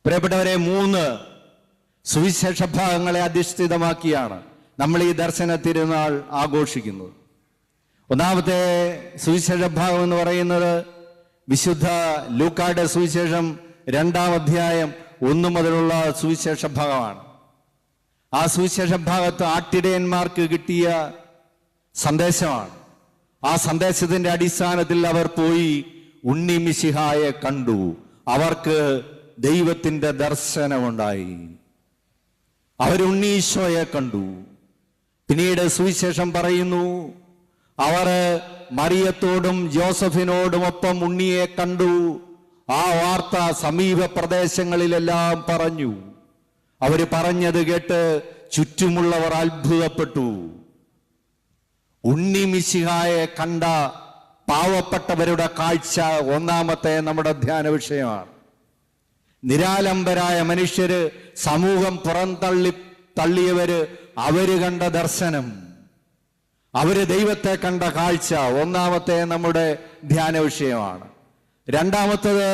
പ്രിയപ്പെട്ടവരെ, 3 സുവിശേഷ ഭാഗങ്ങളെ അധിഷ്ഠിതമാക്കിയാണ് നമ്മൾ ഈ ദർശന തിരുനാൾ ആഘോഷിക്കുന്നത്. ഒന്നാമത്തെ സുവിശേഷ ഭാഗം എന്ന് പറയുന്നത് വിശുദ്ധ ലൂക്കായുടെ സുവിശേഷം 2-ാം അധ്യായം 1 മുതലുള്ള സുവിശേഷ ഭാഗമാണ്. ആ സുവിശേഷ ഭാഗത്ത് ആട്ടിടയന്മാർക്ക് കിട്ടിയ സന്ദേശമാണ്. ആ സന്ദേശത്തിന്റെ അടിസ്ഥാനത്തിൽ അവർ പോയി ഉണ്ണി മിശിഹായെ കണ്ടു. അവർക്ക് ദൈവത്തിന്റെ ദർശനമുണ്ടായി. അവർ ഉണ്ണീശോയെ കണ്ടു. പിന്നീട് സുവിശേഷം പറയുന്നു, അവർ മറിയത്തോടും ജോസഫിനോടുമൊപ്പം ഉണ്ണിയെ കണ്ടു. ആ വാർത്ത സമീപ പ്രദേശങ്ങളിലെല്ലാം പറഞ്ഞു. അവർ പറഞ്ഞത് കേട്ട് ചുറ്റുമുള്ളവർ അത്ഭുതപ്പെട്ടു. ഉണ്ണി മിശിഹായെ കണ്ട പാവപ്പെട്ടവരുടെ കാഴ്ച ഒന്നാമത്തെ നമ്മുടെ ധ്യാന വിഷയമാണ്. നിരാലംബരായ മനുഷ്യര്, സമൂഹം തള്ളിയവര്, അവര് കണ്ട ദർശനം, അവര് ദൈവത്തെ കണ്ട കാഴ്ച ഒന്നാമത്തെ നമ്മുടെ ധ്യാന വിഷയമാണ്. രണ്ടാമത്തത്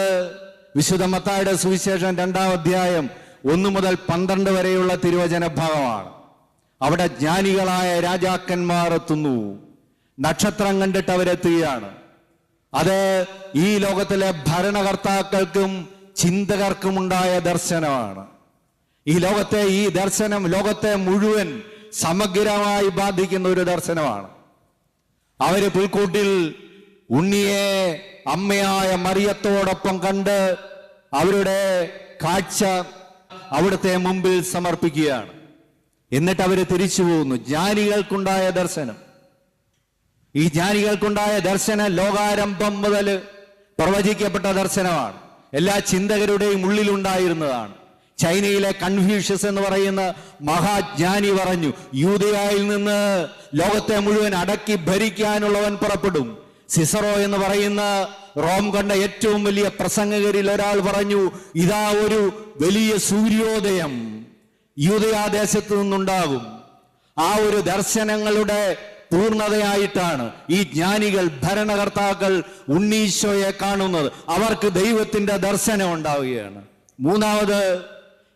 വിശുദ്ധ മത്തായിയുടെ സുവിശേഷം 2-ാം അധ്യായം 1 മുതൽ 12 വരെയുള്ള തിരുവചന ഭാഗമാണ്. അവിടെ ജ്ഞാനികളായ രാജാക്കന്മാർ എത്തുന്നു. നക്ഷത്രം കണ്ടിട്ട് അവരെത്തുകയാണ്. അത് ഈ ലോകത്തിലെ ഭരണകർത്താക്കൾക്കും ചിന്തകർക്കുമുണ്ടായ ദർശനമാണ്. ഈ ദർശനം ലോകത്തെ മുഴുവൻ സമഗ്രമായി ബാധിക്കുന്ന ഒരു ദർശനമാണ്. അവര് പുൽക്കൂട്ടിൽ ഉണ്ണിയെ അമ്മയായ മറിയത്തോടൊപ്പം കണ്ട് അവരുടെ കാഴ്ച അവിടുത്തെ മുമ്പിൽ സമർപ്പിക്കുകയാണ്. എന്നിട്ട് അവര് തിരിച്ചു പോകുന്നു. ജ്ഞാനികൾക്കുണ്ടായ ദർശനം, ഈ ജ്ഞാനികൾക്കുണ്ടായ ദർശനം ലോകാരംഭം മുതൽ പ്രവചിക്കപ്പെട്ട ദർശനമാണ്. എല്ലാ ചിന്തകരുടെയും ഉള്ളിലുണ്ടായിരുന്നതാണ്. ചൈനയിലെ കൺഫ്യൂഷ്യസ് എന്ന് പറയുന്ന മഹാജ്ഞാനി പറഞ്ഞു, യൂദയായിൽ നിന്ന് ലോകത്തെ മുഴുവൻ അടക്കി ഭരിക്കാനുള്ളവൻ പുറപ്പെടും. സിസറോ എന്ന് പറയുന്ന റോം കണ്ട ഏറ്റവും വലിയ പ്രസംഗകരിൽ ഒരാൾ പറഞ്ഞു, ഇതാ ഒരു വലിയ സൂര്യോദയം യൂദയാദേശത്തു നിന്നുണ്ടാകും. ആ ഒരു ദർശനങ്ങളുടെ പൂർണ്ണതയായിട്ടാണ് ഈ ജ്ഞാനികൾ, ഭരണകർത്താക്കൾ ഉണ്ണീശോയെ കാണുന്നത്. അവർക്ക് ദൈവത്തിന്റെ ദർശനം ഉണ്ടാവുകയാണ്. മൂന്നാമത്,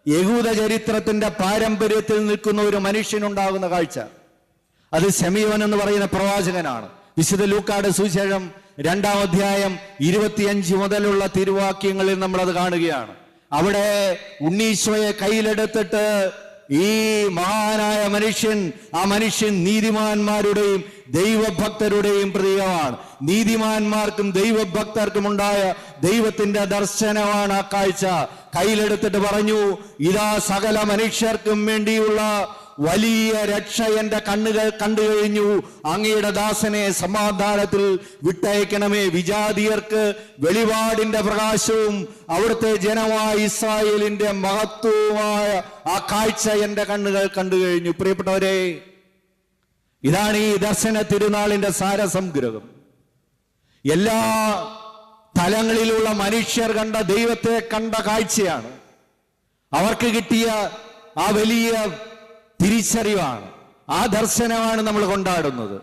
യഹൂദ ചരിത്രത്തിന്റെ പാരമ്പര്യത്തിൽ നിൽക്കുന്ന ഒരു മനുഷ്യനുണ്ടാകുന്ന കാഴ്ച. അത് ശമീയോൻ എന്ന് പറയുന്ന പ്രവാചകനാണ്. വിശുദ്ധ ലൂക്കായുടെ സുവിശേഷം 2-ാം അധ്യായം 25 മുതലുള്ള തിരുവാക്യങ്ങളിൽ നമ്മളത് കാണുകയാണ്. അവിടെ ഉണ്ണീശോയെ കയ്യിലെടുത്തിട്ട് ഈ മഹാനായ ആ മനുഷ്യൻ നീതിമാന്മാരുടെയും ദൈവഭക്തരുടെയും പ്രതീകമാണ്. നീതിമാന്മാർക്കും ദൈവഭക്തർക്കും ഉണ്ടായ ദൈവത്തിന്റെ ദർശനമാണ് ആ കാഴ്ച. കയ്യിലെടുത്തിട്ട് പറഞ്ഞു, ഇതാ സകല മനുഷ്യർക്കും വേണ്ടിയുള്ള വലിയ രക്ഷ എന്റെ കണ്ണുകൾ കണ്ടു കഴിഞ്ഞു. അങ്ങയുടെ ദാസനെ സമാധാനത്തിൽ വിട്ടയക്കണമേ. വിജാതിയർക്ക് വെളിപാടിന്റെ പ്രകാശവും അവിടുത്തെ ജനമായ ഇസ്രായേലിന്റെ മഹത്വവുമായ ആ കാഴ്ച എന്റെ കണ്ണുകൾ കണ്ടു കഴിഞ്ഞു. പ്രിയപ്പെട്ടവരെ, ഇതാണ് ഈ ദർശന തിരുനാളിന്റെ സാരസംഗ്രഹം. എല്ലാ തലങ്ങളിലുള്ള മനുഷ്യർ കണ്ട ദൈവത്തെ കണ്ട കാഴ്ചയാണ്. അവർക്ക് കിട്ടിയ ആ വലിയ തിരിച്ചറിവാണ്, ആ ദർശനമാണ് നമ്മൾ കൊണ്ടാടുന്നത്.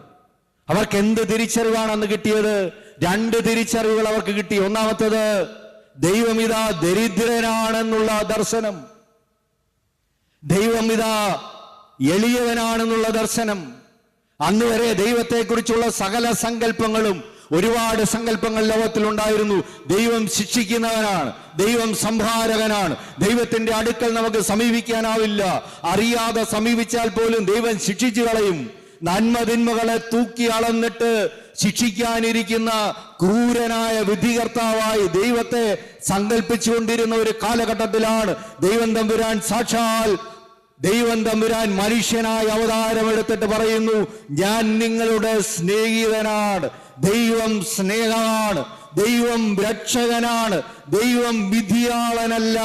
അവർക്ക് എന്ത് തിരിച്ചറിവാണെന്ന് കിട്ടിയത്? 2 തിരിച്ചറിവുകൾ അവർക്ക് കിട്ടി. ഒന്നാമത്തേത്, ദൈവം ഇതാ ദരിദ്രനാണെന്നുള്ള ദർശനം, ദൈവം ഇതാ എളിയവനാണെന്നുള്ള ദർശനം. അന്ന് വരെ ദൈവത്തെക്കുറിച്ചുള്ള സകല സങ്കല്പങ്ങളും, ഒരുപാട് സങ്കല്പങ്ങൾ ലോകത്തിലുണ്ടായിരുന്നു. ദൈവം ശിക്ഷിക്കുന്നവനാണ്, ദൈവം സംഹാരകനാണ്, ദൈവത്തിന്റെ അടുക്കൽ നമുക്ക് സമീപിക്കാനാവില്ല, അറിയാതെ സമീപിച്ചാൽ പോലും ദൈവം ശിക്ഷിച്ചു കളയും. നന്മതിന്മകളെ തൂക്കി അളന്നിട്ട് ശിക്ഷിക്കാനിരിക്കുന്ന ക്രൂരനായ വിധികർത്താവായി ദൈവത്തെ സങ്കല്പിച്ചുകൊണ്ടിരുന്ന ഒരു കാലഘട്ടത്തിലാണ് ദൈവം തമ്പുരാൻ മനുഷ്യനായ അവതാരമെടുത്തിട്ട് പറയുന്നു, ഞാൻ നിങ്ങളുടെ സ്നേഹിതനാണ്. ദൈവം സ്നേഹമാണ്, ദൈവം രക്ഷകനാണ്, ദൈവം വിധിയാളനല്ല,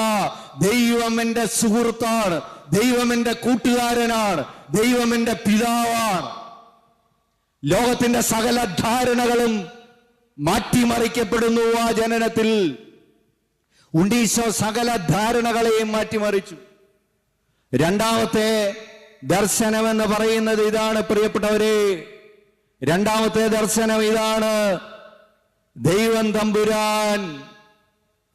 ദൈവം എന്റെ സുഹൃത്താണ്, ദൈവം എന്റെ കൂട്ടുകാരനാണ്, ദൈവം എന്റെ പിതാവാണ്. ലോകത്തിന്റെ സകല ധാരണകളും മാറ്റിമറിക്കപ്പെടുന്നു ആ ജനനത്തിൽ. ഉണ്ണീശോ സകല ധാരണകളെയും മാറ്റിമറിച്ചു. രണ്ടാമത്തെ ദർശനമെന്ന് പറയുന്നത് ഇതാണ് പ്രിയപ്പെട്ടവരെ. രണ്ടാമത്തെ ദർശനം ഇതാണ്. ദൈവം തമ്പുരാൻ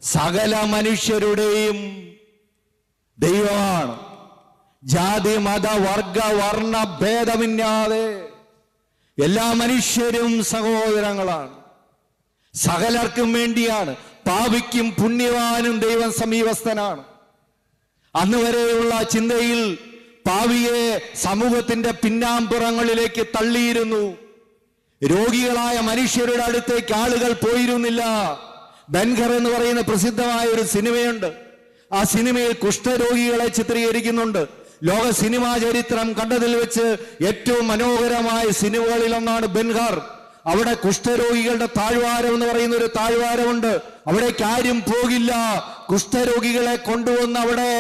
സകല മനുഷ്യരുടെയും ദൈവമാണ്. ജാതി മത വർഗ വർണ്ണ ഭേദമില്ലാതെ എല്ലാ മനുഷ്യരും സഹോദരങ്ങളാണ്. സകലർക്കും വേണ്ടിയാണ്. പാപിക്കും പുണ്യവാനും ദൈവം സമീപസ്ഥനാണ്. അന്ന് വരെയുള്ള ചിന്തയിൽ പാപിയെ സമൂഹത്തിന്റെ പിന്നാമ്പുറങ്ങളിലേക്ക് തള്ളിയിരുന്നു. രോഗികളായ മനുഷ്യരുടെ അടുത്തേക്ക് ആളുകൾ പോയിരുന്നില്ല. ബെൻഹർ എന്ന് പറയുന്ന പ്രസിദ്ധമായ ഒരു സിനിമയുണ്ട്. ആ സിനിമയിൽ കുഷ്ഠരോഗികളെ ചിത്രീകരിക്കുന്നുണ്ട്. ലോക സിനിമാ ചരിത്രം കണ്ടതിൽ വെച്ച് ഏറ്റവും മനോഹരമായ സിനിമകളിലൊന്നാണ് ബെൻഹർ. അവിടെ കുഷ്ഠരോഗികളുടെ താഴ്വാരം എന്ന് പറയുന്ന ഒരു താഴ്വാരമുണ്ട്. അവിടേക്ക് ആരും പോകില്ല. കുഷ്ഠരോഗികളെ കൊണ്ടുവന്ന് അവിടെ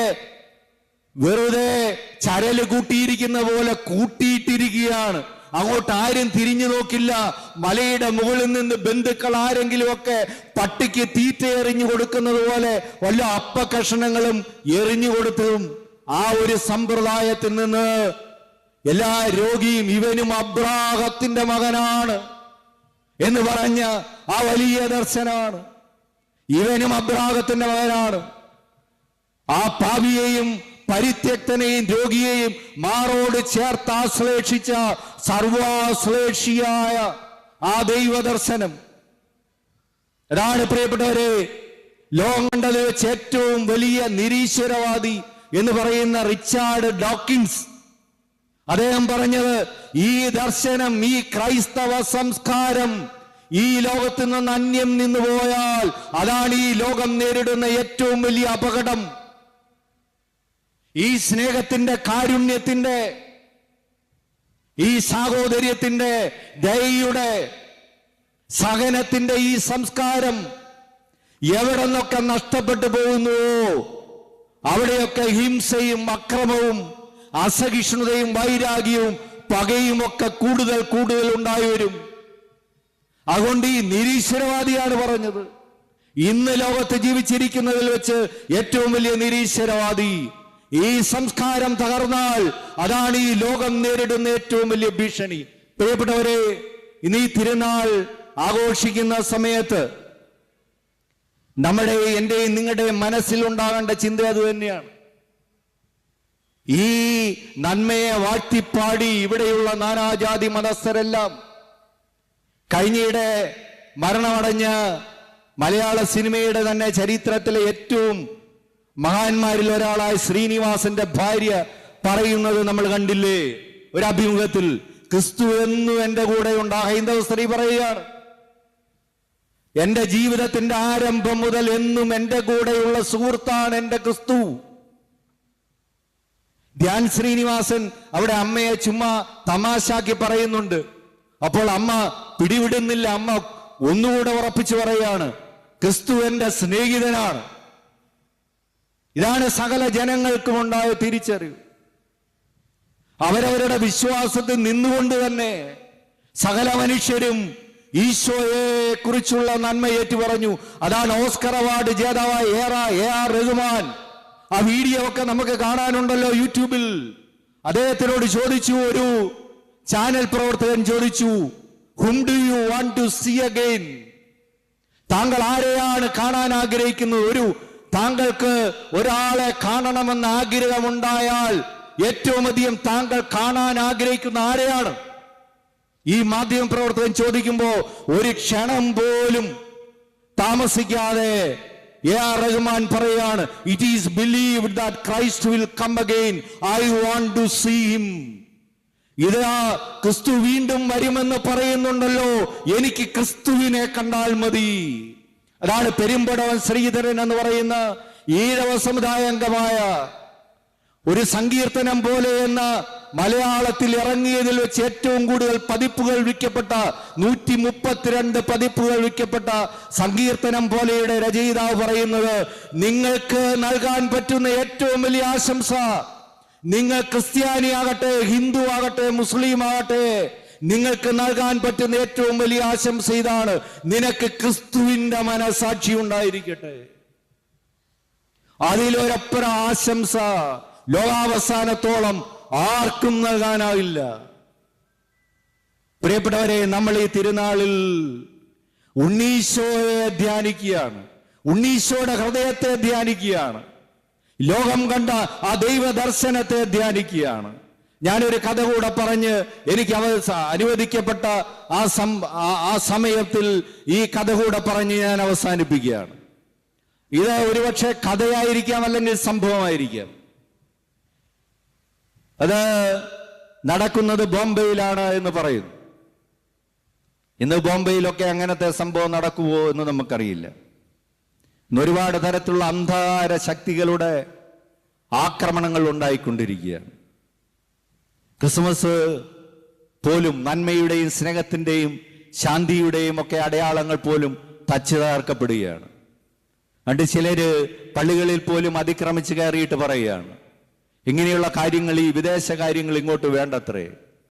വെറുതെ ചരല് കൂട്ടിയിരിക്കുന്ന പോലെ കൂട്ടിയിട്ടിരിക്കുകയാണ്. അങ്ങോട്ട് ആരും തിരിഞ്ഞു നോക്കില്ല. മലയുടെ മുകളിൽ നിന്ന് ബന്ധുക്കൾ ആരെങ്കിലും ഒക്കെ പട്ടിക്ക് തീറ്റ എറിഞ്ഞു കൊടുക്കുന്നത് പോലെ വല്ല അപ്പകഷണങ്ങളും എറിഞ്ഞു കൊടുത്തും ആ ഒരു സമ്പ്രദായത്തിൽ നിന്ന് എല്ലാ രോഗിയും ഇവനും അബ്രാഹത്തിന്റെ മകനാണ് എന്ന് പറഞ്ഞ ആ വലിയ ദർശനമാണ്. ഇവനും അബ്രാഹത്തിന്റെ മകനാണ്. ആ പാപിയെയും പരിത്യക്തനെയും രോഗിയെയും മാറോട് ചേർത്ത് ആശ്ലേഷിച്ച സർവാശ്ലേഷിയായ ആ ദൈവദർശനം. അതാണ് പ്രിയപ്പെട്ടവരെ ലോകം കണ്ടത് വെച്ച് ഏറ്റവും വലിയ നിരീശ്വരവാദി എന്ന് പറയുന്ന റിച്ചാർഡ് ഡോക്കിൻസ്. അദ്ദേഹം പറഞ്ഞത്, ഈ ദർശനം, ഈ ക്രൈസ്തവ സംസ്കാരം ഈ ലോകത്ത് നിന്ന് അന്യം നിന്നു പോയാൽ അതാണ് ഈ ലോകം നേരിടുന്ന ഏറ്റവും വലിയ അപകടം. ഈ സ്നേഹത്തിന്റെ, കാരുണ്യത്തിന്റെ, ഈ സാഹോദര്യത്തിന്റെ, ദയയുടെ, സഹനത്തിന്റെ ഈ സംസ്കാരം എവിടെ നിന്നൊക്കെ നഷ്ടപ്പെട്ടു പോകുന്നുവോ അവിടെയൊക്കെ ഹിംസയും അക്രമവും അസഹിഷ്ണുതയും വൈരാഗ്യവും പകയും ഒക്കെ കൂടുതൽ കൂടുതൽ ഉണ്ടായി വരും. അതുകൊണ്ട് ഈ നിരീശ്വരവാദിയാണ് പറഞ്ഞത്, ഇന്ന് ലോകത്ത് ജീവിച്ചിരിക്കുന്നതിൽ വെച്ച് ഏറ്റവും വലിയ നിരീശ്വരവാദി. ഈ സംസ്കാരം തകർന്നാൽ അതാണ് ഈ ലോകം നേരിടുന്ന ഏറ്റവും വലിയ ഭീഷണി. പ്രിയപ്പെട്ടവരെ, ഇന്ന് ഈ തിരുനാൾ ആഘോഷിക്കുന്ന സമയത്ത് നമ്മുടെ, എന്റെയും നിങ്ങളുടെയും മനസ്സിൽ ഉണ്ടാകേണ്ട ചിന്ത അത് തന്നെയാണ്. ഈ നന്മയെ വാഴ്ത്തിപ്പാടി ഇവിടെയുള്ള നാനാജാതി മതസ്ഥരെല്ലാം കഴിഞ്ഞിടെ മരണമടഞ്ഞ മലയാള സിനിമയുടെ തന്നെ ചരിത്രത്തിലെ ഏറ്റവും മഹാന്മാരിൽ ഒരാളായ ശ്രീനിവാസന്റെ ഭാര്യ പറയുന്നത് നമ്മൾ കണ്ടില്ലേ ഒരു അഭിമുഖത്തിൽ? ക്രിസ്തു എന്നും എന്റെ കൂടെ ഉണ്ട്. ആ ഹൈന്ദവ സ്ത്രീ പറയുകയാണ്, എന്റെ ജീവിതത്തിന്റെ ആരംഭം മുതൽ എന്നും എന്റെ കൂടെയുള്ള സുഹൃത്താണ് എന്റെ ക്രിസ്തു. ധ്യാൻ ശ്രീനിവാസൻ അവിടെ അമ്മയെ ചുമ്മാ തമാശാക്കി പറയുന്നുണ്ട്. അപ്പോൾ അമ്മ പിടിവിടുന്നില്ല. അമ്മ ഒന്നുകൂടെ ഉറപ്പിച്ചു പറയുകയാണ്, ക്രിസ്തു എന്റെ സ്നേഹിതനാണ്. ഇതാണ് സകല ജനങ്ങൾക്കും ഉണ്ടായ തിരിച്ചറിവ്. അവരവരുടെ വിശ്വാസത്തിൽ നിന്നുകൊണ്ട് തന്നെ സകല മനുഷ്യരും ഈശോയെ കുറിച്ചുള്ള നന്മ ഏറ്റു പറഞ്ഞു. അതാണ് ഓസ്കർ അവാർഡ് ജേതാവായ എ.ആർ. റഹ്മാൻ. ആ വീഡിയോ ഒക്കെ നമുക്ക് കാണാനുണ്ടല്ലോ യൂട്യൂബിൽ. അദ്ദേഹത്തിനോട് ചോദിച്ചു, ഒരു ചാനൽ പ്രവർത്തകൻ ചോദിച്ചു, whom do you want to see again? താങ്കൾ ആരെയാണ് കാണാൻ ആഗ്രഹിക്കുന്നത്? താങ്കൾക്ക് ഒരാളെ കാണണമെന്ന ആഗ്രഹമുണ്ടായാൽ ഏറ്റവും അധികം താങ്കൾ കാണാൻ ആഗ്രഹിക്കുന്ന ആരെയാണ്? ഈ മാധ്യമ പ്രവർത്തകൻ ചോദിക്കുമ്പോ ഒരു ക്ഷണം പോലും താമസിക്കാതെ എ.ആർ. റഹ്മാൻ പറയാണ്, it is believed that Christ will come again. I want to see him. ഇതാ ക്രിസ്തു വീണ്ടും വരുമെന്ന് പറയുന്നുണ്ടല്ലോ, എനിക്ക് ക്രിസ്തുവിനെ കണ്ടാൽ മതി. അതാണ് പെരുമ്പടവൻ ശ്രീധരൻ എന്ന് പറയുന്ന ഈഴവ സമുദായ അംഗമായ ഒരു സങ്കീർത്തനം പോലെ എന്ന മലയാളത്തിൽ ഇറങ്ങിയതിൽ വെച്ച് ഏറ്റവും കൂടുതൽ പതിപ്പുകൾ വിൽക്കപ്പെട്ട 132 പതിപ്പുകൾ വിൽക്കപ്പെട്ട സങ്കീർത്തനം പോലെയുടെ രചയിതാവ് പറയുന്നത്, നിങ്ങൾക്ക് നൽകാൻ പറ്റുന്ന ഏറ്റവും വലിയ ആശംസ, നിങ്ങൾ ക്രിസ്ത്യാനിയാകട്ടെ, ഹിന്ദു ആകട്ടെ, മുസ്ലിം ആകട്ടെ, നിങ്ങൾക്ക് നൽകാൻ പറ്റുന്ന ഏറ്റവും വലിയ ആശംസ ഇതാണ്, നിനക്ക് ക്രിസ്തുവിന്റെ മനസാക്ഷി ഉണ്ടായിരിക്കട്ടെ. അതിലൊരപ്പുറ ആശംസ ലോകാവസാനത്തോളം ആർക്കും നൽകാനാവില്ല. പ്രിയപ്പെട്ടവരെ, നമ്മൾ ഈ തിരുനാളിൽ ഉണ്ണീശോയെ ധ്യാനിക്കുകയാണ്. ഉണ്ണീശോയുടെ ഹൃദയത്തെ ധ്യാനിക്കുകയാണ്. ലോകം കണ്ട ആ ദൈവ ദർശനത്തെ ധ്യാനിക്കുകയാണ്. ഞാനൊരു കഥ കൂടെ പറഞ്ഞ് എനിക്ക് അനുവദിക്കപ്പെട്ട ആ സമയത്തിൽ ഈ കഥ കൂടെ പറഞ്ഞ് ഞാൻ അവസാനിപ്പിക്കുകയാണ്. ഇത് ഒരുപക്ഷെ കഥയായിരിക്കാം, അല്ലെങ്കിൽ സംഭവമായിരിക്കാം. അത് നടക്കുന്നത് ബോംബെയിലാണ് എന്ന് പറയുന്നു. ഇന്ന് ബോംബെയിലൊക്കെ അങ്ങനത്തെ സംഭവം നടക്കുമോ എന്ന് നമുക്കറിയില്ല. ഇന്ന് ഒരുപാട് തരത്തിലുള്ള അന്ധകാര ശക്തികളുടെ ആക്രമണങ്ങൾ ഉണ്ടായിക്കൊണ്ടിരിക്കുകയാണ്. ക്രിസ്മസ് പോലും നന്മയുടെയും സ്നേഹത്തിൻ്റെയും ശാന്തിയുടെയും ഒക്കെ അടയാളങ്ങൾ പോലും തച്ചു തകർക്കപ്പെടുകയാണ്. അതുകൊണ്ട് ചിലര് പള്ളികളിൽ പോലും അതിക്രമിച്ച് കയറിയിട്ട് പറയുകയാണ്, ഇങ്ങനെയുള്ള കാര്യങ്ങൾ, ഈ വിദേശ കാര്യങ്ങൾ ഇങ്ങോട്ട് വേണ്ടത്രേ.